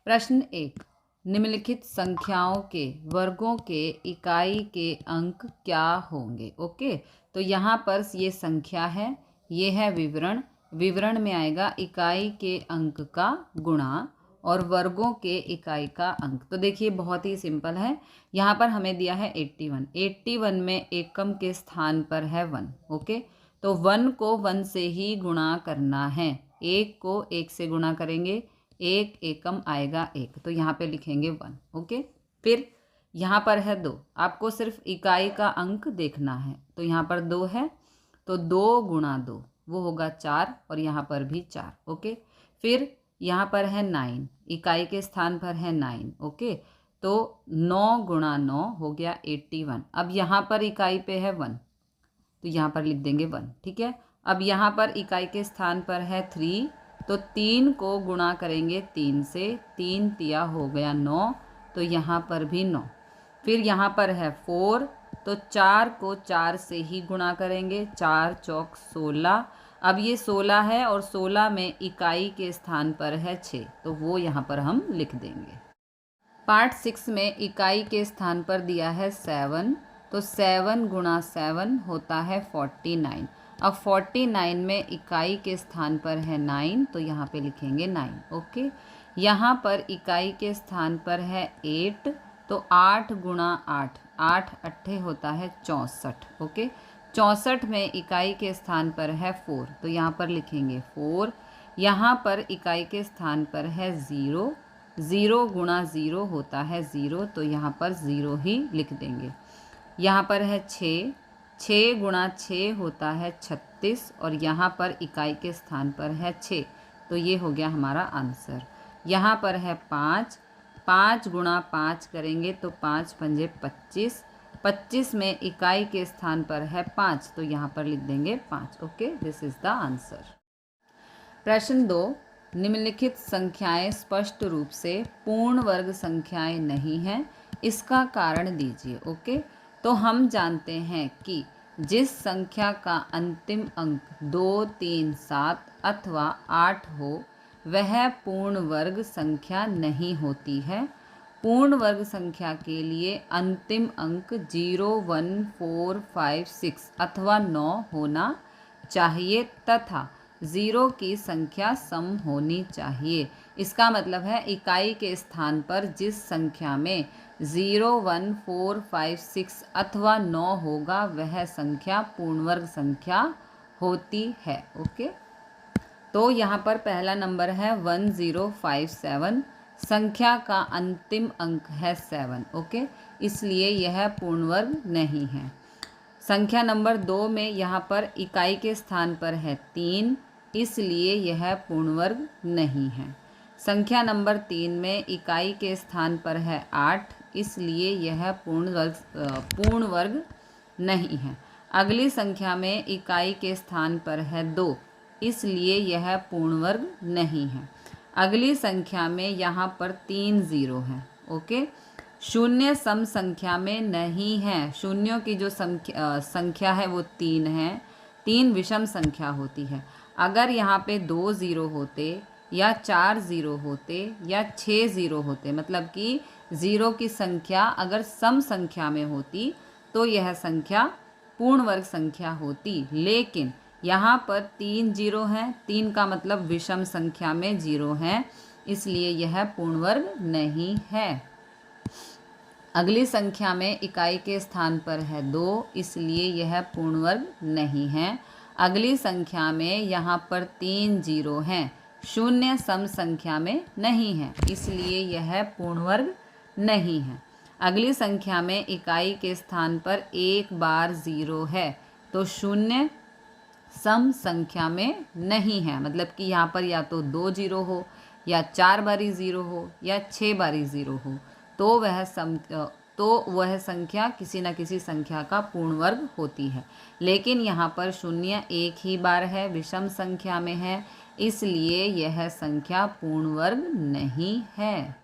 प्रश्न 1, निम्नलिखित संख्याओं के वर्गों के इकाई के अंक क्या होंगे। ओके, तो यहाँ पर ये संख्या है, ये है विवरण। विवरण में आएगा इकाई के अंक का गुणा और वर्गों के इकाई का अंक। तो देखिए बहुत ही सिंपल है। यहाँ पर हमें दिया है 81। 81 में एकम के स्थान पर है 1। ओके, तो 1 को 1 से ही गुणा करना है। 1 को 1 से गुणा करेंगे, 1 एकम आएगा 1, तो यहाँ पे लिखेंगे 1। ओके, फिर यहाँ पर है 2। आपको सिर्फ इकाई का अंक देखना है, तो यहाँ पर 2 है, तो 2 गुणा 2 वो होगा 4 और यहाँ पर भी 4। ओके, फिर यहाँ पर है 9, इकाई के स्थान पर है 9। ओके, तो 9 गुणा 9 हो गया 81। अब यहाँ पर इकाई पे है 1, तो यहाँ पर लिख देंगे 1। ठीक है, अब यहाँ पर इकाई के स्थान पर है 3, तो 3 को गुणा करेंगे 3 से, 3 तिया हो गया 9, तो यहाँ पर भी 9। फिर यहाँ पर है 4, तो 4 को 4 से ही गुणा करेंगे, 4 चौक 16। अब ये 16 है और 16 में इकाई के स्थान पर है 6, तो वो यहाँ पर हम लिख देंगे। पार्ट 6 में इकाई के स्थान पर दिया है 7, तो 7 गुणा 7 होता है 49। अब 49 में इकाई के स्थान पर है 9, तो यहाँ पे लिखेंगे 9। ओके, यहाँ पर इकाई के स्थान पर है 8, तो 8 गुणा 8, 8 अट्ठे होता है 64। ओके, 64 में इकाई के स्थान पर है 4, तो यहाँ पर लिखेंगे 4। यहाँ पर इकाई के स्थान पर है 0, 0 गुणा 0 होता है 0, तो यहाँ पर 0 ही लिख देंगे। यहाँ पर है 6, 6 गुणा 6 होता है 36 और यहाँ पर इकाई के स्थान पर है 6, तो ये हो गया हमारा आंसर। यहाँ पर है 5, 5 गुणा 5 करेंगे तो 5 पंजे 25, 25 में इकाई के स्थान पर है 5, तो यहाँ पर लिख देंगे 5। Okay, this is the answer. प्रश्न 2, निम्नलिखित संख्याएं स्पष्ट रूप से पूर्ण वर्ग संख्याएं नहीं हैं, इसका कारण दीजिए। ओके, तो हम जानते हैं कि जिस संख्या का अंतिम अंक 2, 3, 7 अथवा 8 हो वह पूर्ण वर्ग संख्या नहीं होती है। पूर्ण वर्ग संख्या के लिए अंतिम अंक 0, 1, 4, 5, 6 अथवा 9 होना चाहिए तथा 0 की संख्या सम होनी चाहिए। इसका मतलब है इकाई के स्थान पर जिस संख्या में 0, 1, 4, 5, 6 अथवा 9 होगा वह संख्या पूर्ण वर्ग संख्या होती है। ओके, तो यहाँ पर पहला नंबर है 1057, संख्या का अंतिम अंक है 7। ओके, इसलिए यह पूर्ण वर्ग नहीं है। संख्या नंबर 2 में यहाँ पर इकाई के स्थान पर है 3, इसलिए यह पूर्ण वर्ग नहीं है। संख्या नंबर 3 में इकाई के स्थान पर है 8, इसलिए यह पूर्ण वर्ग नहीं है। अगली संख्या में इकाई के स्थान पर है 2, इसलिए यह पूर्ण वर्ग नहीं है। अगली संख्या में यहाँ पर 3 0 हैं। ओके, शून्य सम संख्या में नहीं है। शून्यों की जो संख्या है वो 3 है। 3 विषम संख्या होती है। अगर यहाँ पे 2 0 होते या 4 0 होते या 6 0 होते, मतलब कि 0 की संख्या अगर सम संख्या में होती तो यह संख्या पूर्ण वर्ग संख्या होती, लेकिन यहाँ पर 3 0 हैं। 3 का मतलब विषम संख्या में 0 है, इसलिए यह पूर्ण वर्ग नहीं है। अगली संख्या में इकाई के स्थान पर है 2, इसलिए यह पूर्ण वर्ग नहीं है। अगली संख्या में यहाँ पर 3 0 हैं। शून्य सम संख्या में नहीं है, इसलिए यह पूर्ण वर्ग नहीं है। अगली संख्या में इकाई के स्थान पर एक बार 0 है, तो शून्य सम संख्या में नहीं है, मतलब कि यहाँ पर या तो 2 0 हो या 4 बारी 0 हो या 6 बारी 0 हो, तो वह संख्या किसी न किसी संख्या का पूर्ण वर्ग होती है। लेकिन यहाँ पर शून्य एक ही बार है, विषम संख्या में है, इसलिए यह संख्या पूर्ण वर्ग नहीं है।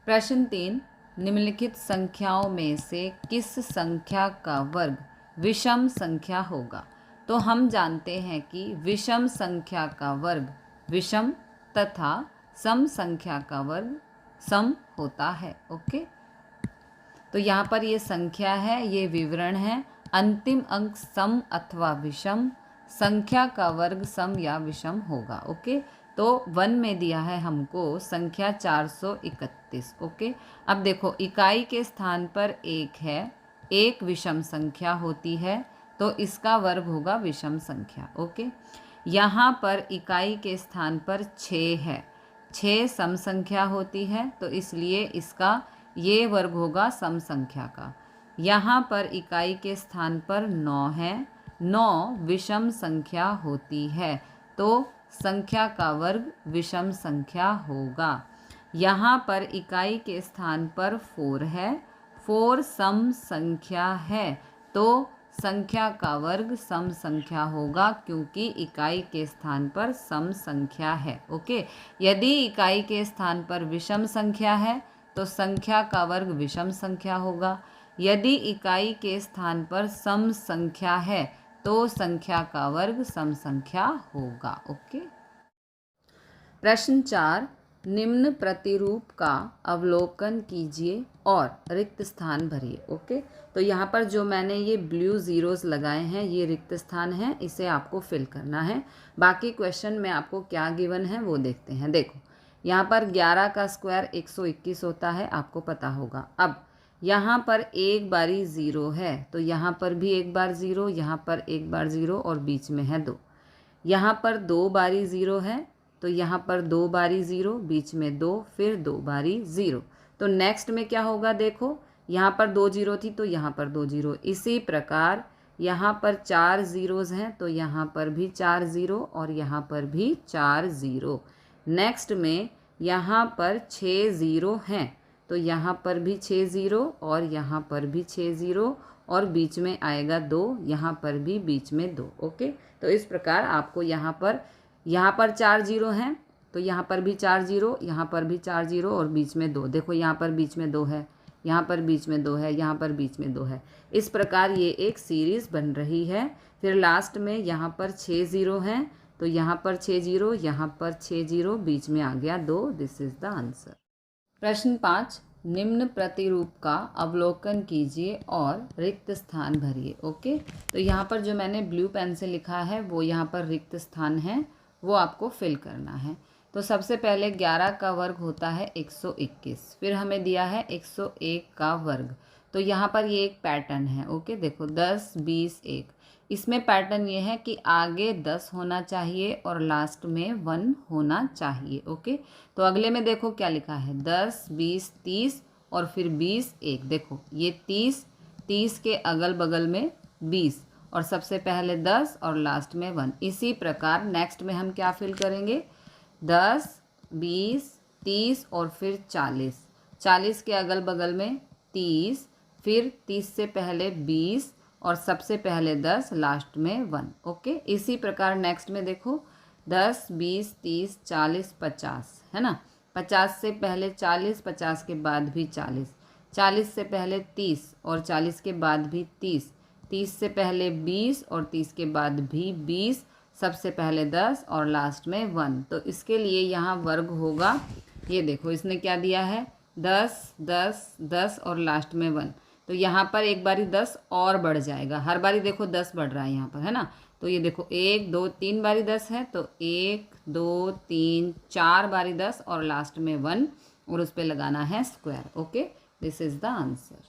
प्रश्न 3, निम्नलिखित संख्याओं में से किस संख्या का वर्ग विषम संख्या होगा। तो हम जानते हैं कि विषम संख्या का वर्ग विषम तथा सम संख्या का वर्ग सम होता है। ओके, तो यहाँ पर ये संख्या है, ये विवरण है। अंतिम अंक सम अथवा विषम, संख्या का वर्ग सम या विषम होगा। ओके, तो 1 में दिया है हमको संख्या 431। ओके, अब देखो इकाई के स्थान पर 1 है, एक विषम संख्या होती है तो इसका वर्ग होगा विषम संख्या। ओके, यहाँ पर इकाई के स्थान पर 6 है, 6 सम संख्या होती है तो इसलिए इसका ये वर्ग होगा सम संख्या का। यहाँ पर इकाई के स्थान पर 9 है, 9 विषम संख्या होती है तो संख्या का वर्ग विषम संख्या होगा। यहाँ पर इकाई के स्थान पर 4 है, 4 सम संख्या है तो संख्या का वर्ग सम संख्या होगा क्योंकि इकाई के स्थान पर सम संख्या है। ओके, यदि इकाई के स्थान पर विषम संख्या है तो संख्या का वर्ग विषम संख्या होगा। यदि इकाई के स्थान पर सम संख्या है तो संख्या का वर्ग सम संख्या होगा। ओके, प्रश्न 4, निम्न प्रतिरूप का अवलोकन कीजिए और रिक्त स्थान भरिए। ओके, तो यहाँ पर जो मैंने ये ब्लू जीरोस लगाए हैं ये रिक्त स्थान है, इसे आपको फिल करना है। बाकी क्वेश्चन में आपको क्या गिवन है वो देखते हैं। देखो यहाँ पर 11 का स्क्वायर 121 होता है, आपको पता होगा। अब यहाँ पर एक बारी 0 है तो यहाँ पर भी एक बार 0, यहाँ पर एक बार 0 और बीच में है 2। यहाँ पर 2 बारी 0 है तो यहाँ पर 2 बारी 0, बीच में 2, फिर 2 बारी 0। तो नेक्स्ट में क्या होगा, देखो यहाँ पर 2 0 थी तो यहाँ पर 2 0। इसी प्रकार यहाँ पर 4 जीरोज़ हैं तो यहाँ पर भी 4 0 और यहाँ पर भी 4 0। नेक्स्ट में यहाँ पर 6 0 हैं तो यहाँ पर भी 6 0 और यहाँ पर भी 6 0 और बीच में आएगा 2, यहाँ पर भी बीच में 2। ओके, तो इस प्रकार आपको यहाँ पर 4 0 हैं तो यहाँ पर भी 4 0, यहाँ पर भी 4 0 और बीच में 2। देखो यहाँ पर बीच में 2 है, यहाँ पर बीच में 2 है, यहाँ पर बीच में 2 है। इस प्रकार ये एक सीरीज़ बन रही है। फिर लास्ट में यहाँ पर 6 0 हैं तो यहाँ पर 6 0, यहाँ पर 6 0, बीच में आ गया 2। This is the answer. प्रश्न 5, निम्न प्रतिरूप का अवलोकन कीजिए और रिक्त स्थान भरिए। ओके, तो यहाँ पर जो मैंने ब्लू पेन से लिखा है वो यहाँ पर रिक्त स्थान है, वो आपको फिल करना है। तो सबसे पहले 11 का वर्ग होता है 121, फिर हमें दिया है 101 का वर्ग। तो यहाँ पर ये एक पैटर्न है। ओके, देखो 10 20 1, इसमें पैटर्न ये है कि आगे 10 होना चाहिए और लास्ट में 1 होना चाहिए। ओके, तो अगले में देखो क्या लिखा है, 10 20 30 और फिर 20 1। देखो ये 30 के अगल बगल में 20 और सबसे पहले 10 और लास्ट में 1। इसी प्रकार नेक्स्ट में हम क्या फिल करेंगे, 10 20 30 और फिर 40 के अगल बगल में 30, फिर 30 से पहले 20 और सबसे पहले 10, लास्ट में 1। ओके, इसी प्रकार नेक्स्ट में देखो 10 20 30 40 50 है ना, 50 से पहले 40, 50 के बाद भी 40, 40 से पहले 30 और 40 के बाद भी 30, 30 से पहले 20 और 30 के बाद भी 20, सबसे पहले 10 और लास्ट में 1। तो इसके लिए यहाँ वर्ग होगा, ये देखो इसने क्या दिया है, 10 10 10 और लास्ट में 1। तो यहाँ पर एक बारी 10 और बढ़ जाएगा, हर बारी देखो 10 बढ़ रहा है यहाँ पर, है ना। तो ये देखो 1 2 3 बारी 10 है तो 1 2 3 4 बारी 10 और लास्ट में 1 और उस पर लगाना है square. Okay, this is the answer.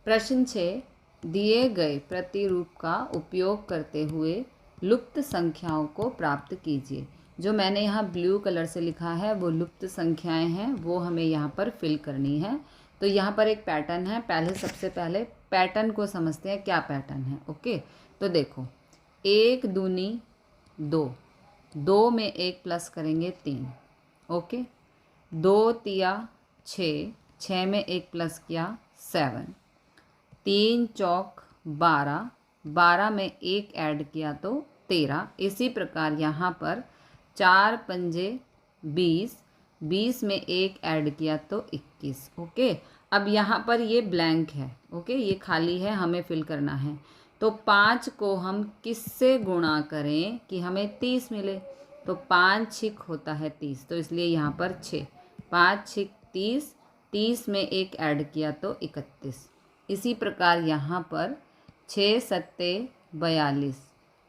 प्रश्न 6, दिए गए प्रतिरूप का उपयोग करते हुए लुप्त संख्याओं को प्राप्त कीजिए। जो मैंने यहाँ ब्लू कलर से लिखा है वो लुप्त संख्याएं हैं, वो हमें यहाँ पर फिल करनी है। तो यहाँ पर एक पैटर्न है, पहले सबसे पहले पैटर्न को समझते हैं क्या पैटर्न है। ओके, तो देखो 1 दूनी 2, 2 में 1 प्लस करेंगे 3। ओके, 2 तिया 6, 6 में 1 प्लस किया 7, 3 चौक 12, 12 में 1 ऐड किया तो 13। इसी प्रकार यहाँ पर 4 पंजे 20, 20 में 1 ऐड किया तो 21। ओके, अब यहाँ पर ये ब्लैंक है। ओके, ये खाली है, हमें फिल करना है। तो 5 को हम किससे गुणा करें कि हमें 30 मिले, तो 5 6 होता है 30, तो इसलिए यहाँ पर 6, 5 6 30, 30 में एक ऐड किया तो 31। इसी प्रकार यहाँ पर 6 सत्ते 42,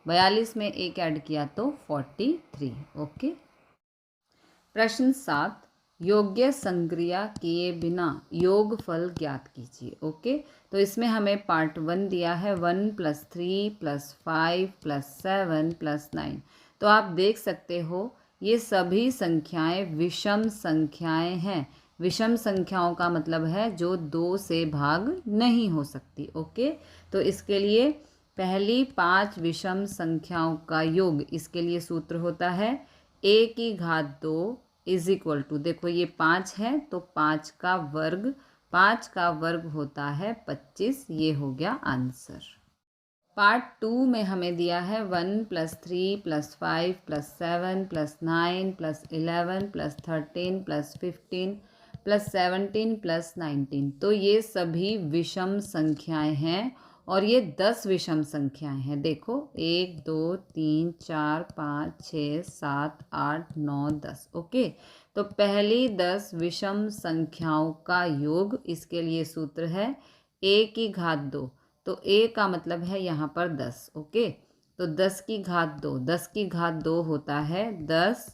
42 में एक ऐड किया तो 43। ओके। प्रश्न 7, योग्य संक्रिया किए बिना योगफल ज्ञात कीजिए। ओके, तो इसमें हमें पार्ट 1 दिया है 1 + 3 + 5 + 7 + 9। तो आप देख सकते हो ये सभी संख्याएं विषम संख्याएं हैं। विषम संख्याओं का मतलब है जो 2 से भाग नहीं हो सकती। ओके, तो इसके लिए पहली 5 विषम संख्याओं का योग, इसके लिए सूत्र होता है a⁻2 = देखो ये 5 है तो 5 का वर्ग, 5 का वर्ग होता है 25। ये हो गया आंसर। पार्ट 2 में हमें दिया है 1 + 3 + 5 + 7 + 9 + 11 + 13 + 15 + 17 + 19। तो ये सभी विषम संख्याएं हैं और ये 10 विषम संख्याएं हैं। देखो 1 2 3 4 5 6 7 8 9 10। ओके, तो पहली 10 विषम संख्याओं का योग, इसके लिए सूत्र है a⁻2। तो a का मतलब है यहाँ पर 10। ओके, तो 10⁻2, 10⁻2 होता है 10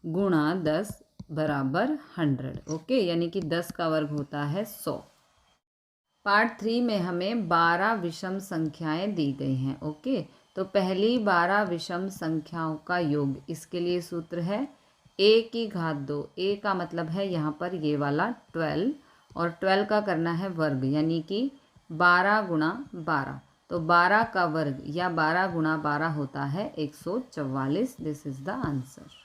× 10 = 100। ओके, यानी कि 10 का वर्ग होता है 100। पार्ट 3 में हमें 12 विषम संख्याएं दी गई हैं। ओके, तो पहली 12 विषम संख्याओं का योग, इसके लिए सूत्र है a⁻2। a का मतलब है यहाँ पर ये वाला 12, और 12 का करना है वर्ग, यानी कि 12 × 12। तो 12 का वर्ग या 12 × 12 होता है 144। This is the answer.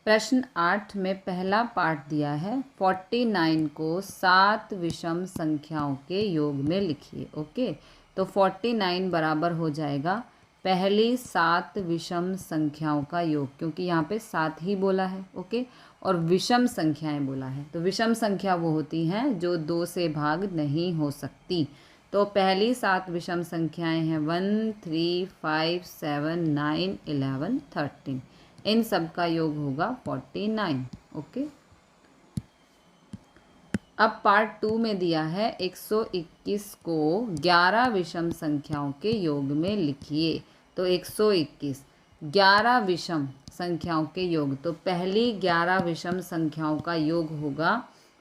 प्रश्न 8 में पहला पार्ट दिया है 49 को 7 विषम संख्याओं के योग में लिखिए। ओके, तो 49 बराबर हो जाएगा पहली 7 विषम संख्याओं का योग, क्योंकि यहाँ पे 7 ही बोला है। ओके, और विषम संख्याएं बोला है, तो विषम संख्या वो होती हैं जो 2 से भाग नहीं हो सकती। तो पहली 7 विषम संख्याएं हैं 1 3 5 7 9 11 13। इन सब का योग होगा 49। ओके, अब पार्ट 2 में दिया है 121 को 11 विषम संख्याओं के योग में लिखिए। तो 121 11 विषम संख्याओं के योग, तो पहली 11 विषम संख्याओं का योग होगा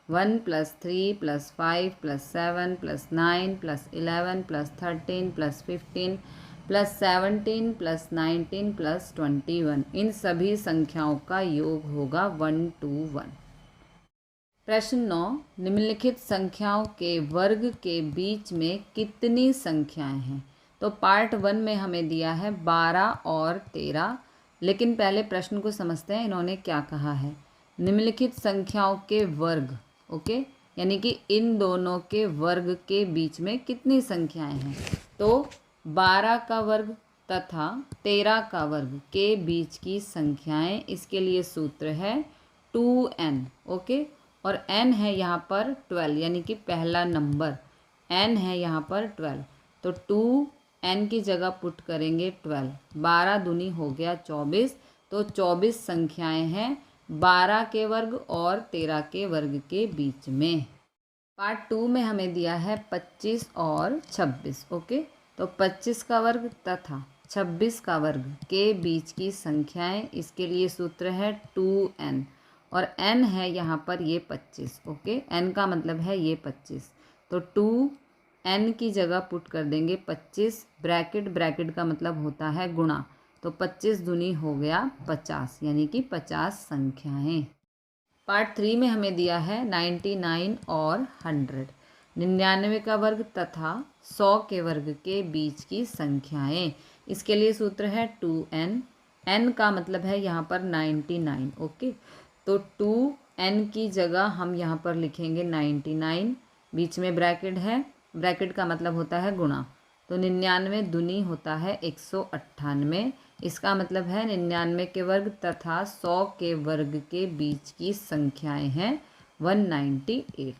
1 + 3 + 5 + 7 + 9 + 11 + 13 + 15 + 17 + 19 + 21। इन सभी संख्याओं का योग होगा 121। प्रश्न 9, निम्नलिखित संख्याओं के वर्ग के बीच में कितनी संख्याएं हैं? तो पार्ट 1 में हमें दिया है 12 और 13, लेकिन पहले प्रश्न को समझते हैं इन्होंने क्या कहा है। निम्नलिखित संख्याओं के वर्ग, ओके, यानी कि इन दोनों के वर्ग के बीच में कितनी संख्याएं हैं? तो 12 का वर्ग तथा 13 का वर्ग के बीच की संख्याएं, इसके लिए सूत्र है 2n। ओके, और n है यहाँ पर 12, यानी कि पहला नंबर n है यहाँ पर 12। तो 2n की जगह पुट करेंगे 12, 12 दूनी हो गया 24। तो 24 संख्याएं हैं 12 के वर्ग और 13 के वर्ग के बीच में। पार्ट 2 में हमें दिया है 25 और 26। ओके, तो 25 का वर्ग तथा 26 का वर्ग के बीच की संख्याएं, इसके लिए सूत्र है 2n, और n है यहाँ पर ये 25। ओके, n का मतलब है ये 25। तो 2n की जगह पुट कर देंगे 25, ब्रैकेट, ब्रैकेट का मतलब होता है गुणा। तो 25 दूनी हो गया 50, यानी कि 50 संख्याएं। पार्ट 3 में हमें दिया है 99 और 100, 99 का वर्ग तथा 100 के वर्ग के बीच की संख्याएं, इसके लिए सूत्र है 2n। n का मतलब है यहाँ पर 99। ओके, तो 2n की जगह हम यहाँ पर लिखेंगे 99, बीच में ब्रैकेट है, ब्रैकेट का मतलब होता है गुणा। तो 99 दूनी होता है 198, इसका मतलब है 99 के वर्ग तथा 100 के वर्ग के बीच की संख्याएं हैं 198।